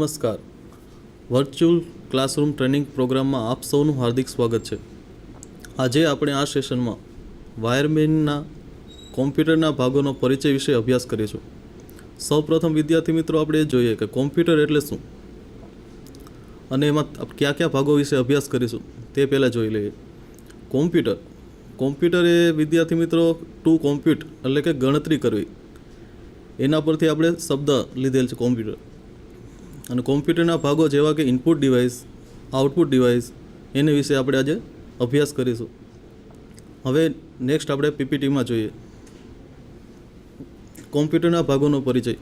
નમસ્કાર. Virtual classroom training પ્રોગ્રામમાં આપ સૌનું હાર્દિક સ્વાગત છે. આજે આપણે આ સેશનમાં વાયરમેનના કોમ્પ્યુટરના ભાગોનો પરિચય વિશે અભ્યાસ કરીશું. સૌપ્રથમ વિદ્યાર્થી મિત્રો આપણે એ જોઈએ કે કોમ્પ્યુટર એટલે શું અને એમાં કયા કયા ભાગો વિશે અભ્યાસ કરીશું તે પહેલાં જોઈ લઈએ. કોમ્પ્યુટર એ વિદ્યાર્થી મિત્રો ટુ કોમ્પ્યુટ એટલે કે ગણતરી કરવી, એના પરથી આપણે શબ્દ લીધેલ છે કોમ્પ્યુટર. અને કોમ્પ્યુટરના ભાગો જેવા કે ઇનપુટ ડિવાઇસ, આઉટપુટ ડિવાઇસ, એની વિશે આપણે આજે અભ્યાસ કરીશું. હવે નેક્સ્ટ આપણે પીપીટીમાં જોઈએ કોમ્પ્યુટરના ભાગોનો પરિચય.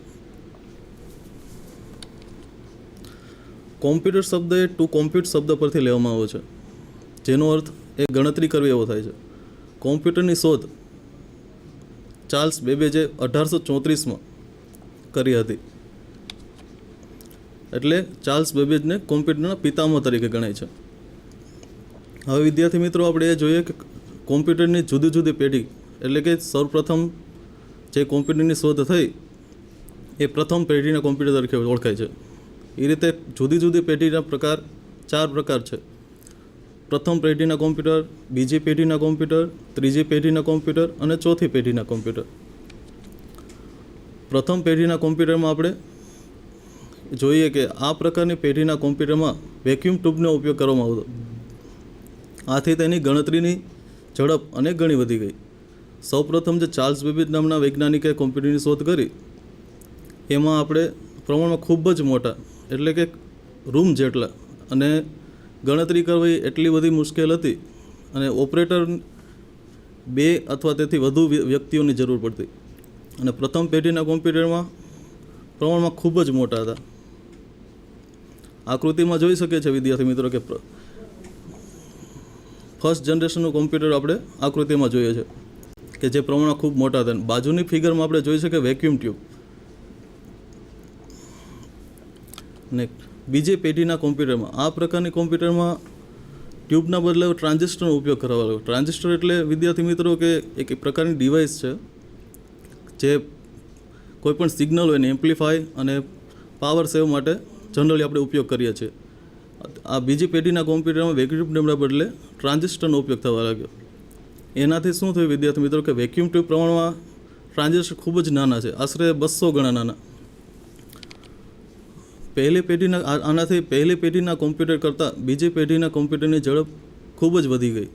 કોમ્પ્યુટર શબ્દ એ ટુ કોમ્પ્યુટ શબ્દ પરથી લેવામાં આવ્યો છે, જેનો અર્થ એ ગણતરી કરવી એવો થાય છે. કોમ્પ્યુટરની શોધ ચાર્લ્સ બેબેજે 1834માં કરી હતી. એટલે ચાર્લ્સ બેબેજને કોમ્પ્યુટરના પિતામહ તરીકે ગણાય છે. હવે વિદ્યાર્થી મિત્રો આપણે એ જોઈએ કે કોમ્પ્યુટરની જુદી જુદી પેઢી એટલે કે સૌપ્રથમ જે કોમ્પ્યુટરની શોધ થઈ એ પ્રથમ પેઢીના કોમ્પ્યુટર તરીકે ઓળખાય છે. એ રીતે જુદી જુદી પેઢીના પ્રકાર 4 પ્રકાર છે. પ્રથમ પેઢીના કોમ્પ્યુટર, બીજી પેઢીના કોમ્પ્યુટર, ત્રીજી પેઢીના કોમ્પ્યુટર અને ચોથી પેઢીના કોમ્પ્યુટર. પ્રથમ પેઢીના કોમ્પ્યુટરમાં આપણે જોઈએ કે આ પ્રકારની પેઢીના કોમ્પ્યુટરમાં વેક્યુમ ટ્યુબનો ઉપયોગ કરવામાં આવતો. આથી તેની ગણતરીની ઝડપ અનેક ગણી વધી ગઈ. સૌપ્રથમ જે ચાર્લ્સ બેબેજ નામના વૈજ્ઞાનિકે કોમ્પ્યુટરની શોધ કરી એમાં આપણે પ્રમાણમાં ખૂબ જ મોટા એટલે કે રૂમ જેટલા અને ગણતરી કરવી એટલી બધી મુશ્કેલ હતી અને ઓપરેટર 2 અથવા તેથી વધુ વ્યક્તિઓની જરૂર પડતી. અને પ્રથમ પેઢીના કોમ્પ્યુટરમાં પ્રમાણમાં ખૂબ જ મોટા હતા. આકૃતિમાં જોઈ શકીએ છીએ વિદ્યાર્થી મિત્રો કે ફર્સ્ટ જનરેશનનું કોમ્પ્યુટર આપણે આકૃતિમાં જોઈએ છે કે જે પ્રમાણમાં ખૂબ મોટા હતા. બાજુની ફિગરમાં આપણે જોઈ શકીએ વેક્યુમ ટ્યુબ. ને બીજી પેઢીના કોમ્પ્યુટરમાં આ પ્રકારની કોમ્પ્યુટરમાં ટ્યુબના બદલે ટ્રાન્ઝિસ્ટરનો ઉપયોગ કરવા લાગ્યો. ટ્રાન્ઝિસ્ટર એટલે વિદ્યાર્થી મિત્રો કે એક પ્રકારની ડિવાઇસ છે જે કોઈપણ સિગ્નલ હોય ને એમ્પ્લીફાય અને પાવર સેવ માટે જનરલી આપણે ઉપયોગ કરીએ છીએ. આ બીજી પેઢીના કોમ્પ્યુટરમાં વેક્યુમ ટ્યુબના બદલે ટ્રાન્ઝિસ્ટરનો ઉપયોગ થવા લાગ્યો. એનાથી શું થયું વિદ્યાર્થી મિત્રો કે વેક્યુમ ટ્યુબ પ્રમાણમાં ટ્રાન્ઝિસ્ટર ખૂબ જ નાના છે, આશરે 200 ગણા નાના. આનાથી પહેલી પેઢીના કોમ્પ્યુટર કરતાં બીજી પેઢીના કોમ્પ્યુટરની ઝડપ ખૂબ જ વધી ગઈ.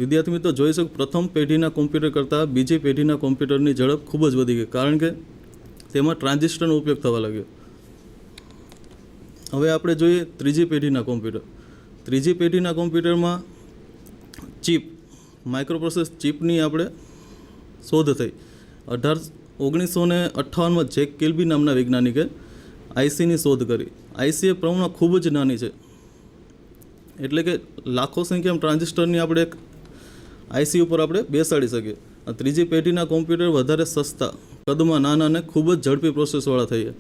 વિદ્યાર્થી મિત્રો જોઈ શકો પ્રથમ પેઢીના કોમ્પ્યુટર કરતાં બીજી પેઢીના કોમ્પ્યુટરની ઝડપ ખૂબ જ વધી ગઈ, કારણ કે તેમાં ટ્રાન્ઝિસ્ટરનો ઉપયોગ થવા લાગ્યો. હવે આપણે જોઈએ ત્રીજી પેઢીના કોમ્પ્યુટર. ત્રીજી પેઢીના કોમ્પ્યુટરમાં ચિપ, માઇક્રોપ્રોસેસ ચિપની આપણે શોધ થઈ. 1958માં જેક કિલ્બી નામના વૈજ્ઞાનિકે આઈસીની શોધ કરી. આઈસી એ પ્રમાણમાં ખૂબ જ નાની છે, એટલે કે લાખો સંખ્યામાં ટ્રાન્ઝિસ્ટરની આપણે એક આઈસી ઉપર આપણે બેસાડી શકીએ. આ ત્રીજી પેઢીના કોમ્પ્યુટર વધારે સસ્તા, કદમાં નાના અને ખૂબ જ ઝડપી પ્રોસેસવાળા થઈએ.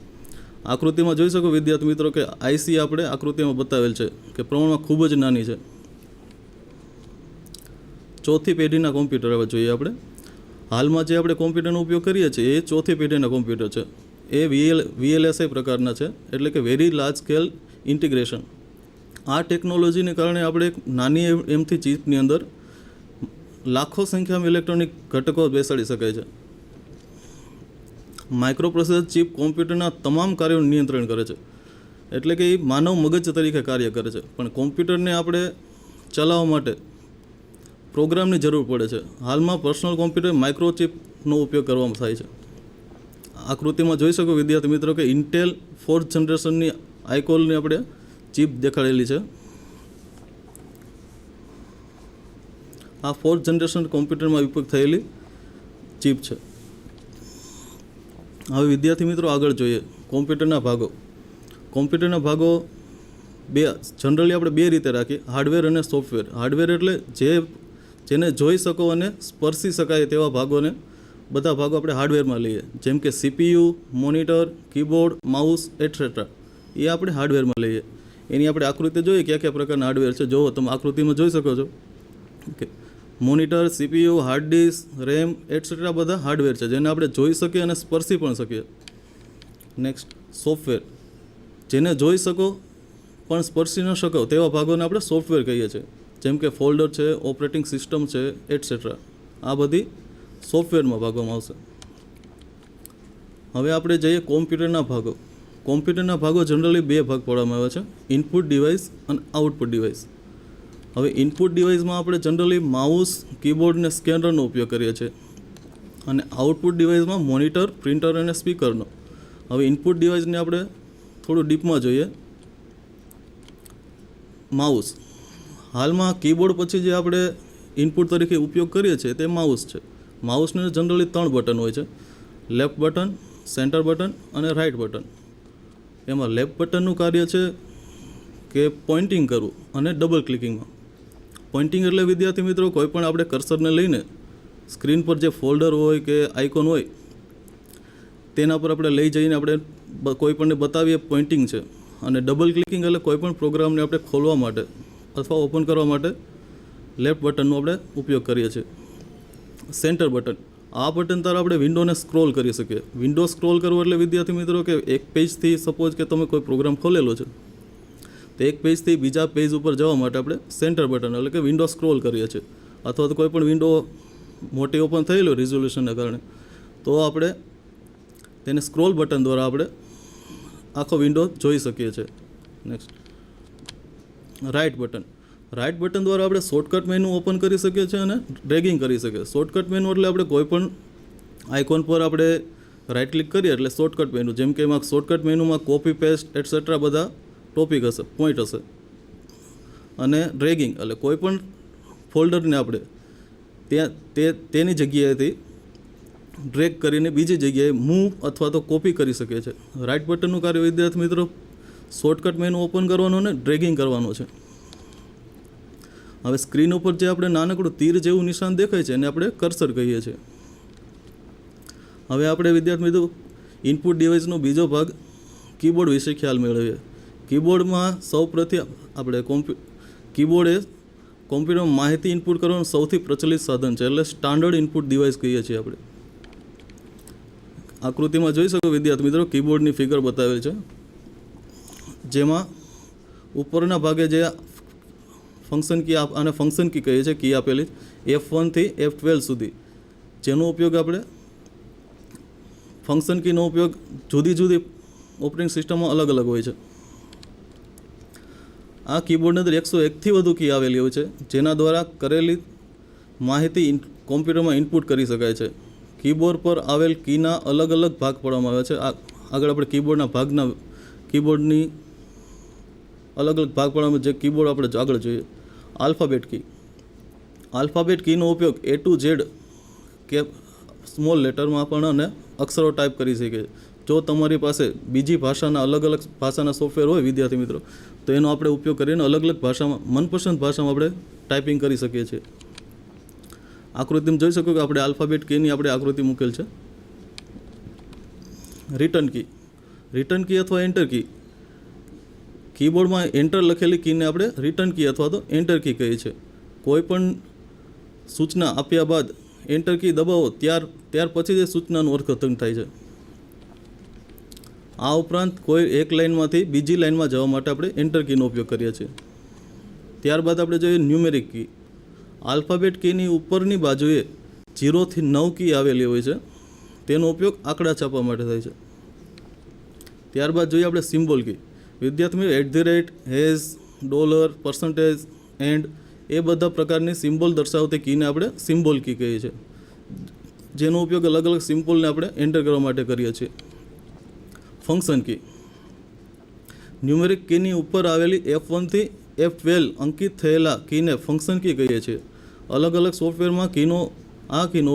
આકૃતિમાં જોઈ શકો વિદ્યાર્થી મિત્રો કે આઈસી આપણે આકૃતિમાં બતાવેલ છે કે પ્રમાણમાં ખૂબ જ નાની છે. ચોથી પેઢીના કોમ્પ્યુટર હવે જોઈએ આપણે. હાલમાં જે આપણે કોમ્પ્યુટરનો ઉપયોગ કરીએ છીએ એ ચોથી પેઢીના કોમ્પ્યુટર છે. એ VLSI પ્રકારના છે, એટલે કે વેરી લાર્જ સ્કેલ ઇન્ટિગ્રેશન. આ ટેકનોલોજીને કારણે આપણે એક નાની એમથી ચિપની અંદર લાખો સંખ્યામાં ઇલેક્ટ્રોનિક ઘટકો બેસાડી શકાય છે. માઇક્રોપ્રોસેસર ચિપ કોમ્પ્યુટરના તમામ કાર્યોનું નિયંત્રણ કરે છે, એટલે કે એ માનવ મગજ તરીકે કાર્ય કરે છે. પણ કોમ્પ્યુટરને આપણે ચલાવવા માટે પ્રોગ્રામની જરૂર પડે છે. હાલમાં પર્સનલ કોમ્પ્યુટર માઇક્રોચિપનો ઉપયોગ કરવામાં થાય છે. આકૃતિમાં જોઈ શકો વિદ્યાર્થી મિત્રો કે ઇન્ટેલ 4th જનરેશનની આઈકોલની આપણે ચિપ દેખાડેલી છે. આ 4th જનરેશન કોમ્પ્યુટરમાં ઉપયોગ થયેલી ચિપ છે. હવે વિદ્યાર્થી મિત્રો આગળ જોઈએ કોમ્પ્યુટરના ભાગો. કોમ્પ્યુટરના ભાગો જનરલી આપણે 2 રીતે રાખીએ, હાર્ડવેર અને સોફ્ટવેર. હાર્ડવેર એટલે જેને જોઈ શકો અને સ્પર્શી શકાય તેવા ભાગોને બધા ભાગો આપણે હાર્ડવેરમાં લઈએ, જેમ કે CPU, monitor, keyboard, mouse etcetera. એ આપણે હાર્ડવેરમાં લઈએ. એની આપણે આકૃતિ જોઈએ કયા કયા પ્રકારના હાર્ડવેર છે. જો તમે આકૃતિમાં જોઈ શકો છો okay, monitor, CPU, hard disk, RAM etcetera બધા હાર્ડવેર છે જેને આપણે જોઈ શકીએ અને સ્પર્શી પણ શકીએ. Next software. જેને જોઈ શકો પણ સ્પર્શી ન શકો તેવા ભાગોને આપણે સોફ્ટવેર કહીએ છીએ, જેમ કે ફોલ્ડર છે, ઓપરેટિંગ સિસ્ટમ છે, એટસેટ્રા. આ બધી સોફ્ટવેરમાં ભાગોમાં આવશે. હવે આપણે જઈએ કોમ્પ્યુટરના ભાગો. કોમ્પ્યુટરના ભાગો જનરલી 2 ભાગ પાડવામાં આવે છે, ઇનપુટ ડિવાઇસ અને આઉટપુટ ડિવાઇસ. હવે ઇનપુટ ડિવાઇસમાં આપણે જનરલી માઉસ, કીબોર્ડ ને સ્કેનરનો ઉપયોગ કરીએ છીએ, અને આઉટપુટ ડિવાઇસમાં મોનિટર, પ્રિન્ટર અને સ્પીકરનો. હવે ઇનપુટ ડિવાઇસને આપણે થોડું ડીપમાં જોઈએ. માઉસ. હાલમાં કીબોર્ડ પછી જે આપણે ઇનપુટ તરીકે ઉપયોગ કરીએ છીએ તે માઉસ છે. માઉસને જનરલી 3 બટન હોય છે, લેફ્ટ બટન, સેન્ટર બટન અને રાઇટ બટન. એમાં લેફ્ટ બટનનું કાર્ય છે કે પોઇન્ટિંગ કરવું અને ડબલ ક્લિકિંગમાં. પોઇન્ટિંગ એટલે વિદ્યાર્થી મિત્રો કોઈ પણ આપણે કર્સરને લઈને સ્ક્રીન પર જે ફોલ્ડર હોય કે આઇકોન હોય તેના પર આપણે લઈ જઈને આપણે કોઈ પણને બતાવીએ પોઇન્ટિંગ છે. અને ડબલ ક્લિકિંગ એટલે કોઈ પણ પ્રોગ્રામને આપણે ખોલવા માટે અથવા ઓપન કરવા માટે લેફ્ટ બટનનો આપણે ઉપયોગ કરીએ છીએ. Centre button. આ બટન દ્વારા આપણે વિન્ડોને સ્ક્રોલ કરી શકીએ. વિન્ડો સ્ક્રોલ કરવો એટલે વિદ્યાર્થી મિત્રો કે એક પેજથી સપોઝ કે તમે કોઈ પ્રોગ્રામ ખોલેલો છે તો એક પેજથી બીજા પેજ ઉપર જવા માટે આપણે સેન્ટર બટન એટલે કે વિન્ડો સ્ક્રોલ કરીએ છીએ. અથવા તો કોઈ પણ વિન્ડો મોટી ઓપન થયેલો રિઝોલ્યુશનને કારણે તો આપણે તેને સ્ક્રોલ બટન દ્વારા આપણે આખો વિન્ડો જોઈ શકીએ છીએ. Next, right button. Right button દ્વારા આપણે શોર્ટકટ મેનુ ઓપન કરી શકીએ છીએ અને ડ્રેગિંગ કરી શકીએ. શોર્ટકટ મેનુ એટલે આપણે કોઈ પણ આઇકોન પર આપણે રાઇટ ક્લિક કરીએ એટલે શોર્ટકટ મેનુ, જેમ કે એમાં શોર્ટકટ મેનુમાં કોપી, પેસ્ટ એટસેટ્રા બધા ટોપિક હશે, પોઈન્ટ હશે. અને ડ્રેગિંગ એટલે કોઈ પણ ફોલ્ડરને આપણે તેની જગ્યાએથી ડ્રેગ કરીને બીજી જગ્યાએ મૂવ અથવા તો કોપી કરી શકીએ છીએ. રાઇટ બટનનું કાર્ય વિદ્યાર્થી મિત્રો શોર્ટકટ મેનુ ઓપન કરવાનું અને ડ્રેગિંગ કરવાનું છે. હવે સ્ક્રીન ઉપર જે આપણે નાનકડું તીર જેવું નિશાન દેખાય છે એને આપણે કર્સર કહીએ છીએ. હવે આપણે વિદ્યાર્થી મિત્રો ઇનપુટ ડિવાઇસનો બીજો ભાગ કીબોર્ડ વિશે ખ્યાલ મેળવીએ. કીબોર્ડમાં સૌપ્રથમ આપણે કીબોર્ડ એ કોમ્પ્યુટરમાં માહિતી ઇનપુટ કરવાનું સૌથી પ્રચલિત સાધન છે, એટલે સ્ટાન્ડર્ડ ઇનપુટ ડિવાઇસ કહીએ છીએ આપણે. આકૃતિમાં જોઈ શકો વિદ્યાર્થી મિત્રો કીબોર્ડની ફિગર બતાવેલ છે, જેમાં ઉપરના ભાગે જે ફંક્શન કી અને ફંક્શન કી કહીએ છીએ, કી આપેલી F1 થી F12 સુધી, જેનો ઉપયોગ આપણે ફંક્શન કીનો ઉપયોગ જુદી જુદી ઓપરેટિંગ સિસ્ટમમાં અલગ અલગ હોય છે. આ કીબોર્ડની અંદર 101થી વધુ કી આવેલી હોય છે, જેના દ્વારા કરેલી માહિતી કોમ્પ્યુટરમાં ઇનપુટ કરી શકાય છે. કીબોર્ડ પર આવેલ કીના અલગ અલગ ભાગ પાડવામાં આવે છે. આગળ આપણે કીબોર્ડની અલગ અલગ ભાગ પાડવામાં જે કીબોર્ડ આપણે આગળ જોઈએ. આલ્ફાબેટ કી. આલ્ફાબેટ કીનો ઉપયોગ A to Z કે સ્મોલ લેટરમાં પણ અને અક્ષરો ટાઈપ કરી શકીએ. જો તમારી પાસે બીજી ભાષાના અલગ અલગ ભાષાના સોફ્ટવેર હોય વિદ્યાર્થી મિત્રો તો એનો આપણે ઉપયોગ કરીને અલગ અલગ ભાષામાં મનપસંદ ભાષામાં આપણે ટાઈપિંગ કરી શકીએ છીએ. આકૃતિમાં જોઈ શકો કે આપણે આલ્ફાબેટ કીની આપણે આકૃતિ મૂકેલ છે. રિટર્ન કી. રિટર્ન કી અથવા એન્ટર કી. કીબોર્ડમાં એન્ટર લખેલી કીને આપણે રિટર્ન કી અથવા તો એન્ટર કી કહીએ છીએ. કોઈ પણ સૂચના આપ્યા બાદ એન્ટર કી દબાવો ત્યાર પછી જ સૂચનાનું અર્થઘટન થાય છે. આ ઉપરાંત કોઈ એક લાઇનમાંથી બીજી લાઇનમાં જવા માટે આપણે એન્ટર કીનો ઉપયોગ કરીએ છીએ. ત્યારબાદ આપણે જોઈએ ન્યુમેરિક કી. આલ્ફાબેટ કીની ઉપરની બાજુએ 0 થી 9 કી આવેલી હોય છે, તેનો ઉપયોગ આંકડા છાપવા માટે થાય છે. ત્યારબાદ જોઈએ આપણે સિમ્બોલ કી. વિદ્યાર્થી હેઝ, ડોલર, પર્સન્ટેજ, એન્ડ એ બધા પ્રકારની સિમ્બોલ દર્શાવતી કીને આપણે સિમ્બોલ કી કહીએ છીએ, જેનો ઉપયોગ અલગ અલગ સિમ્બોલને આપણે એન્ટર કરવા માટે કરીએ છીએ. ફંક્શન કી. ન્યુમેરિક કીની ઉપર આવેલી F1 થી F12 અંકિત થયેલા કીને ફંક્શન કી કહીએ છીએ. અલગ અલગ સોફ્ટવેરમાં કીનો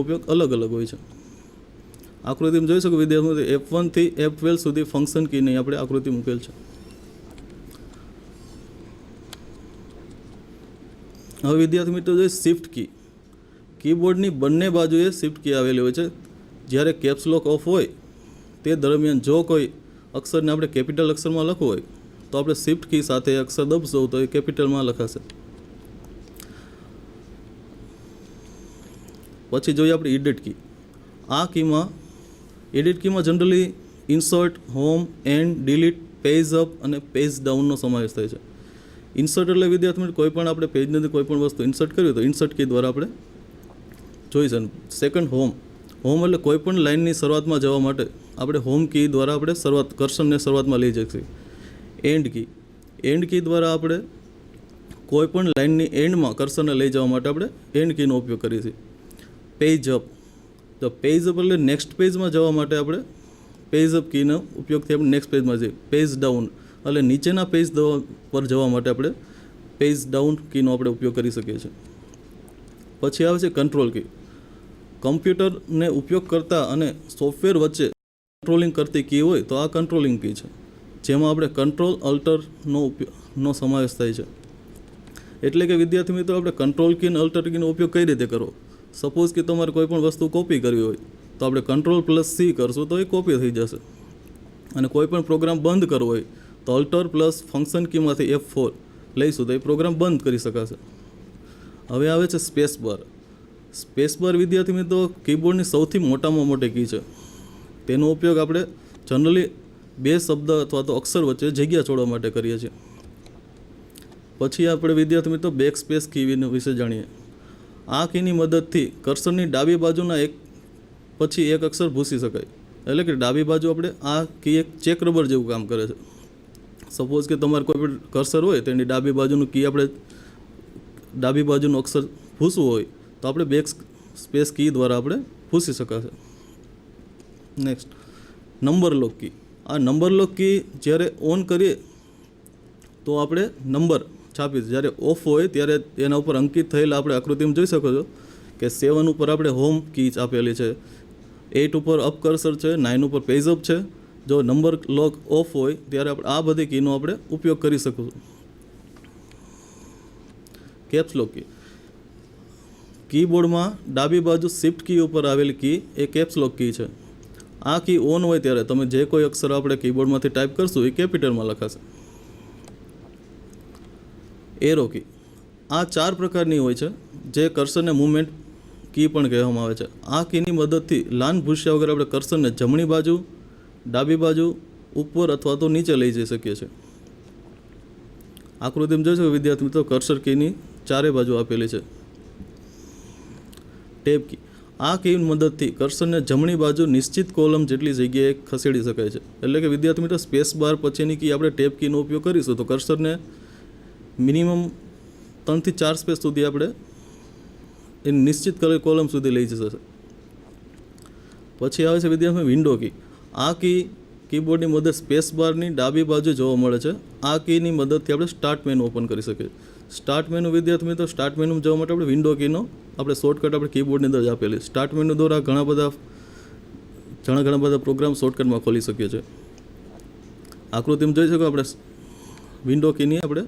ઉપયોગ અલગ અલગ હોય છે. આકૃતિમાં જોઈ શકો વિદ્યાર્થીઓ F1 થી F12 સુધી ફંક્શન કીની આપણે આકૃતિ મૂકેલ છે. હવે વિદ્યાર્થી મિત્રો જોઈએ શિફ્ટ કી. કીબોર્ડની બંને બાજુએ શિફ્ટ કી આવેલી હોય છે. જ્યારે કેપ્સ લોક ઓફ હોય તે દરમિયાન જો કોઈ અક્ષરને આપણે કેપિટલ અક્ષરમાં લખવું હોય તો આપણે શિફ્ટ કી સાથે અક્ષર દબશો તો એ કેપિટલમાં લખાશે. પછી જોઈએ આપણે એડિટ કી. એડિટ કીમાં generally insert, home, end, delete, page up અને પેજ ડાઉનનો સમાવેશ થાય છે. ઇન્સર્ટ એટલે વિદ્યાર્થી મિત્રો કોઈ પણ આપણે પેજની અંદર કોઈ પણ વસ્તુ ઇન્સર્ટ કરવી તો ઇન્સર્ટ કી દ્વારા આપણે જોઈ શકીએ. સેકન્ડ હોમ એટલે કોઈ પણ લાઇનની શરૂઆતમાં જવા માટે આપણે હોમ કી દ્વારા આપણે કર્સરને શરૂઆતમાં લઈ જઈએ. એન્ડ કી દ્વારા આપણે કોઈ પણ લાઇનની એન્ડમાં કર્સરને લઈ જવા માટે આપણે એન્ડ કીનો ઉપયોગ કરીએ છીએ. પેજ અપ એટલે નેક્સ્ટ પેજમાં જવા માટે આપણે પેજ અપ કીનો ઉપયોગથી આપણે નેક્સ્ટ પેજમાં જઈએ. પેજ ડાઉન એટલે નીચેના પેજ પર જવા માટે આપણે પેજ ડાઉન કીનો આપણે ઉપયોગ કરી શકીએ છીએ. પછી આવે છે કંટ્રોલ કી. કમ્પ્યુટરને ઉપયોગ કરતા અને સોફ્ટવેર વચ્ચે કંટ્રોલિંગ કરતી કી હોય તો આ કંટ્રોલિંગ કી છે, જેમાં આપણે કંટ્રોલ અલ્ટરનો સમાવેશ થાય છે. એટલે કે વિદ્યાર્થી મિત્રો આપણે કંટ્રોલ કી અને અલ્ટર કીનો ઉપયોગ કઈ રીતે કરવો. સપોઝ કે તમારે કોઈ પણ વસ્તુ કોપી કરવી હોય તો આપણે Ctrl+C કરશું તો એ કોપી થઈ જશે, અને કોઈ પણ પ્રોગ્રામ બંધ કરવો હોય તો અલ્ટર પ્લસ ફંક્શન કીમાંથી F4 લઈશું તો એ પ્રોગ્રામ બંધ કરી શકાશે. હવે આવે છે સ્પેસ બાર વિદ્યાર્થી મિત્રો કીબોર્ડની સૌથી મોટામાં મોટી કી છે. તેનો ઉપયોગ આપણે જનરલી બે શબ્દ અથવા તો અક્ષર વચ્ચે જગ્યા છોડવા માટે કરીએ છીએ. પછી આપણે વિદ્યાર્થી મિત્રો બેક સ્પેસ કી વિશે જાણીએ. આ કીની મદદથી કર્સરની ડાબી બાજુના એક પછી એક અક્ષર ભૂસી શકાય. એટલે કે ડાબી બાજુ આપણે આ કી એક ચેક રબર જેવું કામ કરે છે. સપોઝ કે તમારે કોઈ પણ કર્સર હોય તેની ડાબી બાજુનું કી આપણે ડાબી બાજુનું અક્ષર ભૂસવું હોય તો આપણે બેક સ્પેસ કી દ્વારા આપણે ભૂસી શકાશે. નેક્સ્ટ નંબર લોક કી. આ નંબર લોક કી જ્યારે ઓન કરીએ તો આપણે નંબર છાપી, જ્યારે ઓફ હોય ત્યારે એના ઉપર અંકિત થયેલા આપણે આકૃતિમાં જોઈ શકો છો કે 7 ઉપર આપણે હોમ કી આપેલી છે, 8 ઉપર અપ કર્સર છે, 9 ઉપર પેજ અપ છે. જો નંબર લોક ઓફ હોય ત્યારે આપણે આ બધી કીનો આપણે ઉપયોગ કરી શકીશું. કેપ્સ લોક કી. કીબોર્ડમાં ડાબી બાજુ શિફ્ટ કી ઉપર આવેલી કી એ કેપ્સ લોક કી છે. આ કી ઓન હોય ત્યારે તમે જે કોઈ અક્ષર આપણે કીબોર્ડમાંથી ટાઈપ કરશું એ કેપિટલમાં લખાશે. Arrow key. આ 4 પ્રકારની હોય છે, જે કર્સરને મૂવમેન્ટ કી પણ કહેવામાં આવે છે. આ કીની મદદથી લાન ભૂસ્યા વગર આપણે કર્સરને જમણી બાજુ, ડાબી બાજુ, ઉપર અથવા તો નીચે લઈ જઈ શકીએ છીએ. આકૃતિમાં જોઈશું વિદ્યાર્થી મિત્રો કર્સર કીની ચારે બાજુ આપેલી છે. Tab key. આ કીની મદદથી કર્સરને જમણી બાજુ નિશ્ચિત કોલમ જેટલી જગ્યાએ ખસેડી શકાય છે. એટલે કે વિદ્યાર્થી મિત્રો સ્પેસ બાર પછીની કી આપણે ટેબ કીનો ઉપયોગ કરીશું તો કર્સરને મિનિમમ 3 થી 4 સ્પેસ સુધી આપણે એ નિશ્ચિત કોલમ સુધી લઈ જશે. પછી આવે છે વિદ્યાર્થી વિન્ડો કી. આ કી કીબોર્ડની મદદ સ્પેસ બારની ડાબી બાજુ જોવા મળે છે. આ કીની મદદથી આપણે સ્ટાર્ટ મેનુ ઓપન કરી શકીએ. સ્ટાર્ટ મેનુ વિદ્યાર્થી મિત્રો સ્ટાર્ટ મેનુમાં જવા માટે આપણે વિન્ડો કીનો આપણે શોર્ટકટ આપણે કીબોર્ડની અંદર જ આપેલી. સ્ટાર્ટ મેનુ દ્વારા ઘણા બધા પ્રોગ્રામ શોર્ટકટમાં ખોલી શકીએ છીએ. આકૃતિમાં જોઈ શકો આપણે વિન્ડો કીની આપણે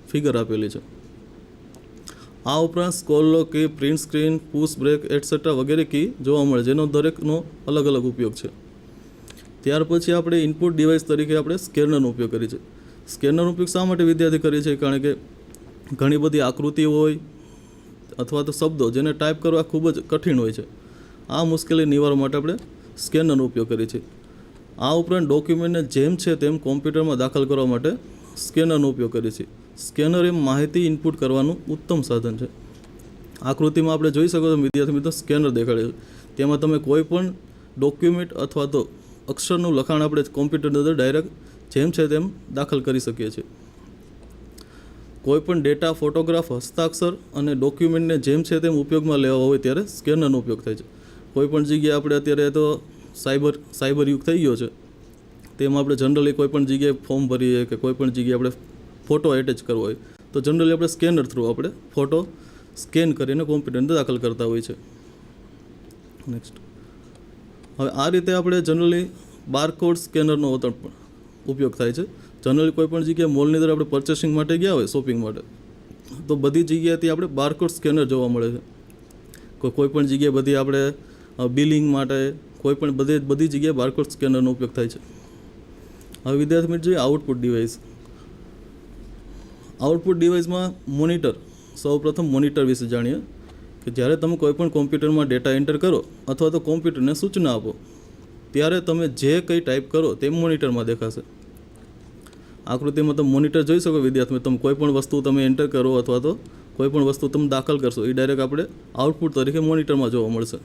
ફિગર આપેલી છે. આ ઉપરાંત scroll lock key, print screen, push break etcetera વગેરે કી જોવા મળે, જેનો દરેકનો અલગ અલગ ઉપયોગ છે. ત્યાર પછી આપણે ઇનપુટ ડિવાઇસ તરીકે આપણે સ્કેનરનો ઉપયોગ કરીએ છીએ. સ્કેનરનો ઉપયોગ શા માટે વિદ્યાર્થી કરીએ છીએ? કારણ કે ઘણી બધી આકૃતિઓ હોય અથવા તો શબ્દો જેને ટાઈપ કરવા ખૂબ જ કઠિન હોય છે. આ મુશ્કેલી નિવારવા માટે આપણે સ્કેનરનો ઉપયોગ કરીએ છીએ. આ ઉપરાંત ડોક્યુમેન્ટને જેમ છે તેમ કોમ્પ્યુટરમાં દાખલ કરવા માટે સ્કેનરનો ઉપયોગ કરીએ છીએ. સ્કેનર એ માહિતી ઇનપુટ કરવાનું ઉત્તમ સાધન છે. આકૃતિમાં આપણે જોઈ શકો છો વિદ્યાર્થી મિત્રો સ્કેનર દેખાડે છે. તેમાં તમે કોઈ પણ ડોક્યુમેન્ટ અથવા તો અક્ષરનું લખાણ આપણે કોમ્પ્યુટરની અંદર ડાયરેક્ટ જેમ છે તેમ દાખલ કરી શકીએ છીએ. કોઈપણ ડેટા, ફોટોગ્રાફ, હસ્તાક્ષર અને ડોક્યુમેન્ટને જેમ છે તેમ ઉપયોગમાં લેવા હોય ત્યારે સ્કેનરનો ઉપયોગ થાય છે. કોઈપણ જગ્યાએ આપણે અત્યારે તો સાયબર યુગ થઈ ગયો છે, તેમાં આપણે જનરલી કોઈપણ જગ્યાએ ફોર્મ ભરીએ કે કોઈપણ જગ્યાએ આપણે ફોટો એટેચ કરવો હોય તો જનરલી આપણે સ્કેનર થ્રુ આપણે ફોટો સ્કેન કરીને કોમ્પ્યુટરની અંદર દાખલ કરતા હોય છે. નેક્સ્ટ હવે આ રીતે આપણે જનરલી બારકોડ સ્કેનરનો ઉપયોગ થાય છે. જનરલી કોઈપણ જગ્યાએ મોલની અંદર આપણે પરચેસિંગ માટે ગયા હોય, શોપિંગ માટે, તો બધી જગ્યાએથી આપણે બારકોડ સ્કેનર જોવા મળે છે. કોઈપણ જગ્યાએ બધી આપણે બિલિંગ માટે બધી જગ્યાએ બારકોડ સ્કેનરનો ઉપયોગ થાય છે. હવે વિદ્યાર્થી મિત્રો જોઈએ આઉટપુટ ડિવાઇસ. આઉટપુટ ડિવાઇસમાં મોનિટર. સૌપ્રથમ મોનિટર વિશે જાણીએ કે જ્યારે તમે કોઈપણ કોમ્પ્યુટરમાં ડેટા એન્ટર કરો અથવા તો કોમ્પ્યુટરને સૂચના આપો ત્યારે તમે જે કંઈ ટાઈપ કરો તે મોનિટરમાં દેખાશે. આકૃતિમાં તમે મોનિટર જોઈ શકો વિદ્યાર્થી તમે કોઈ પણ વસ્તુ તમે એન્ટર કરો અથવા તો કોઈ પણ વસ્તુ તમે દાખલ કરશો એ ડાયરેક્ટ આપણે આઉટપુટ તરીકે મોનિટરમાં જોવા મળશે,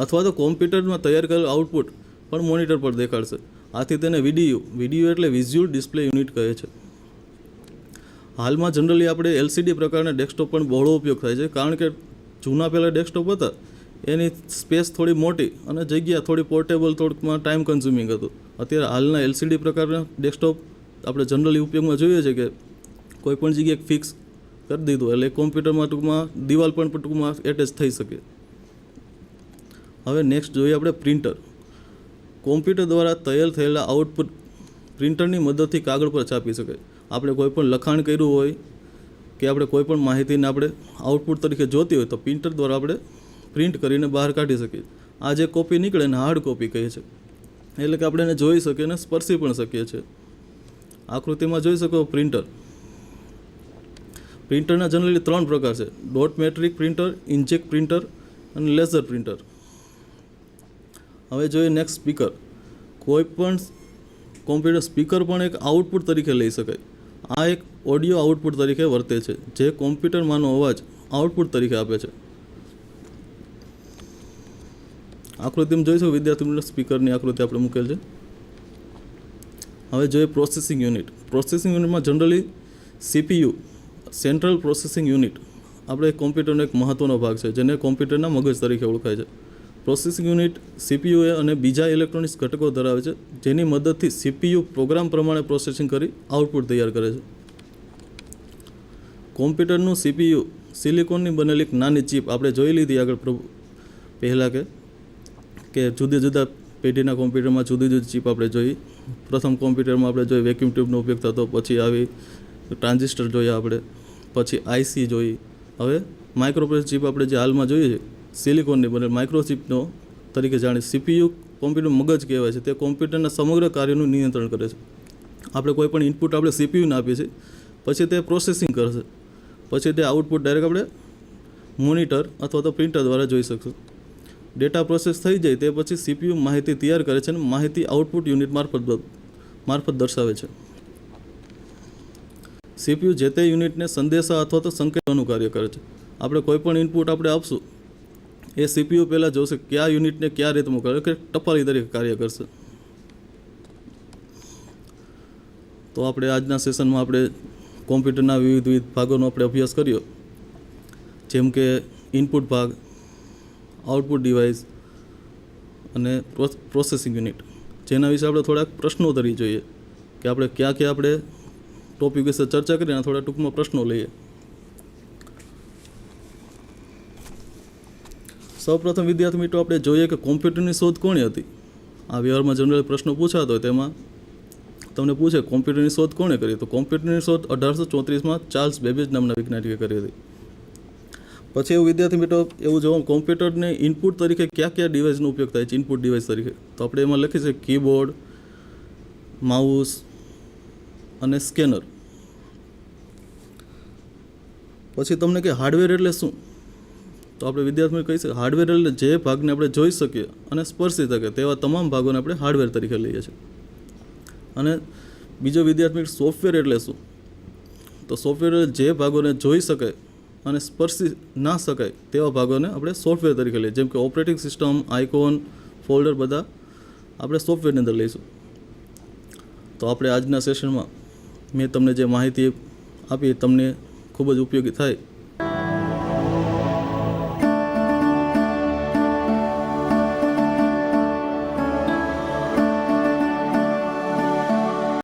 અથવા તો કોમ્પ્યુટરમાં તૈયાર કરેલું આઉટપુટ પણ મોનિટર પર દેખાડશે. આથી તેને વિડીયો એટલે વિઝ્યુઅલ ડિસ્પ્લે યુનિટ કહે છે. હાલમાં જનરલી આપણે LCD પ્રકારના ડેસ્કટોપ પણ બહોળો ઉપયોગ થાય છે, કારણ કે જૂના પહેલાં ડેસ્કટોપ હતા એની સ્પેસ થોડી મોટી અને જગ્યા થોડી પોર્ટેબલ, થોડુંકમાં ટાઈમ કન્ઝ્યુમિંગ હતું. અત્યારે હાલના LCD પ્રકારના ડેસ્કટોપ આપણે જનરલી ઉપયોગમાં જોઈએ છે કે કોઈ પણ જગ્યાએ ફિક્સ કરી દીધું એટલે કોમ્પ્યુટરમાં ટૂંકમાં દિવાલ પણ ટૂંકમાં એટેચ થઈ શકે. હવે નેક્સ્ટ જોઈએ આપણે પ્રિન્ટર. કોમ્પ્યુટર દ્વારા તૈયાર થયેલા આઉટપુટ પ્રિન્ટરની મદદથી કાગળ પર છાપી શકાય. આપણે કોઈ પણ લખાણ કર્યું હોય કે આપણે કોઈ પણ માહિતીને આપણે આઉટપુટ તરીકે જોતી હોય તો પ્રિન્ટર દ્વારા આપણે પ્રિન્ટ કરીને બહાર કાઢી શકીએ. આ જે કોપી નીકળે ને હાર્ડ કોપી કહે છે, એટલે કે આપણે એને જોઈ શકીએ અને સ્પર્શી પણ શકીએ છીએ. આકૃતિમાં જોઈ શકો પ્રિન્ટર. પ્રિન્ટરના જનરલી 3 પ્રકાર છે: dot matrix printer, inkjet printer અને લેઝર પ્રિન્ટર. હવે જોઈએ નેક્સ્ટ સ્પીકર. કોઈ પણ કોમ્પ્યુટર સ્પીકર પણ એક આઉટપુટ તરીકે લઈ શકાય. આ એક ઓડિયો આઉટપુટ તરીકે વર્તે છે, જે કોમ્પ્યુટરમાંનો અવાજ આઉટપુટ તરીકે આપે છે. આકૃતિમાં જોઈશું વિદ્યાર્થી સ્પીકરની આકૃતિ આપણે મૂકેલ છે. હવે જોઈએ પ્રોસેસિંગ યુનિટ. પ્રોસેસિંગ યુનિટમાં generally CPU central processing unit આપણે કોમ્પ્યુટરનો એક મહત્ત્વનો ભાગ છે, જેને કોમ્પ્યુટરના મગજ તરીકે ઓળખાય છે. પ્રોસેસિંગ યુનિટ CPU અને બીજા ઇલેક્ટ્રોનિક્સ ઘટકો ધરાવે છે, જેની મદદથી CPU પ્રોગ્રામ પ્રમાણે પ્રોસેસિંગ કરી આઉટપુટ તૈયાર કરે છે. કોમ્પ્યુટરનું CPU સિલિકોનની બનેલી એક નાની ચિપ આપણે જોઈ લીધી આગળ પહેલાં કે જુદા જુદા પેઢીના કોમ્પ્યુટરમાં જુદી જુદી ચિપ આપણે જોઈ. પ્રથમ કોમ્પ્યુટરમાં આપણે જોઈ વેક્યુમ ટ્યુબનો ઉપયોગ થતો, પછી આવી ટ્રાન્ઝિસ્ટર જોયા આપણે, પછી IC જોઈ. હવે માઇક્રોપ્રોસેસર ચિપ આપણે જે હાલમાં જોઈએ છે સિલિકોનની બનેલી માઇક્રોચિપનો તરીકે જાણી. CPU કોમ્પ્યુટર મગજ કહેવાય છે, તે કોમ્પ્યુટરના સમગ્ર કાર્યનું નિયંત્રણ કરે છે. આપણે કોઈ પણ ઇનપુટ આપણે CPUને આપીએ છીએ, પછી તે પ્રોસેસિંગ કરશે, પછી તે આઉટપુટ ડાયરેક્ટ આપણે મોનિટર અથવા તો પ્રિન્ટર દ્વારા જોઈ શકશું. ડેટા પ્રોસેસ થઈ જાય તે પછી CPU માહિતી તૈયાર કરે છે અને માહિતી આઉટપુટ યુનિટ મારફત દર્શાવે છે. CPU જે તે યુનિટને સંદેશા અથવા તો સંકેતોનું કાર્ય કરે છે. આપણે કોઈ પણ ઇનપુટ આપણે આપશું એ CPU પહેલાં જોશે કયા યુનિટને કયા રીતે મોકલે, કે ટપાલી તરીકે કાર્ય કરશે. તો આપણે આજના સેશનમાં આપણે કોમ્પ્યુટરના વિવિધ ભાગોનો આપણે અભ્યાસ કર્યો, જેમ કે ઇનપુટ ભાગ, આઉટપુટ ડિવાઇસ અને પ્રોસેસિંગ યુનિટ. જેના વિશે આપણે થોડાક પ્રશ્નોત્તરી જોઈએ કે આપણે ક્યાં આપણે ટોપિક વિશે ચર્ચા કરીને થોડા ટૂંકમાં પ્રશ્નો લઈએ. સૌપ્રથમ વિદ્યાર્થી મિત્રો આપણે જોઈએ કે કોમ્પ્યુટરની શોધ કોની હતી. આ વ્યવહારમાં જનરલ પ્રશ્નો પૂછાતો હોય તેમાં તમને પૂછે કોમ્પ્યુટરની શોધ કોણે કરી, તો કોમ્પ્યુટરની શોધ 1834માં ચાર્લ્સ બેબેજ નામના વૈજ્ઞાનિકે કરી હતી. પછી એવું વિદ્યાર્થી મિત્રો એવું જોવા કોમ્પ્યુટરને ઇનપુટ તરીકે કયા ડિવાઇસનો ઉપયોગ થાય છે ઇનપુટ ડિવાઇસ તરીકે, તો આપણે એમાં લખી છે કીબોર્ડ, માઉસ અને સ્કેનર. પછી તમને કે હાર્ડવેર એટલે શું, તો આપણે વિદ્યાર્થીઓને કહી શકીએ હાર્ડવેર એટલે જે ભાગને આપણે જોઈ શકીએ અને સ્પર્શી શકીએ તેવા તમામ ભાગોને આપણે હાર્ડવેર તરીકે લઈએ છીએ. અને બીજો વિદ્યાર્થી સોફ્ટવેર એટલે શું, તો સોફ્ટવેર જે ભાગોને જોઈ શકાય અને સ્પર્શી ના શકાય તેવા ભાગોને આપણે સોફ્ટવેર તરીકે લઈએ. જેમ કે ઓપરેટિંગ સિસ્ટમ, આઇકોન, ફોલ્ડર બધા આપણે સોફ્ટવેરની અંદર લઈશું. તો આપણે આજના સેશનમાં મેં તમને જે માહિતી આપી તમને ખૂબ જ ઉપયોગી થાય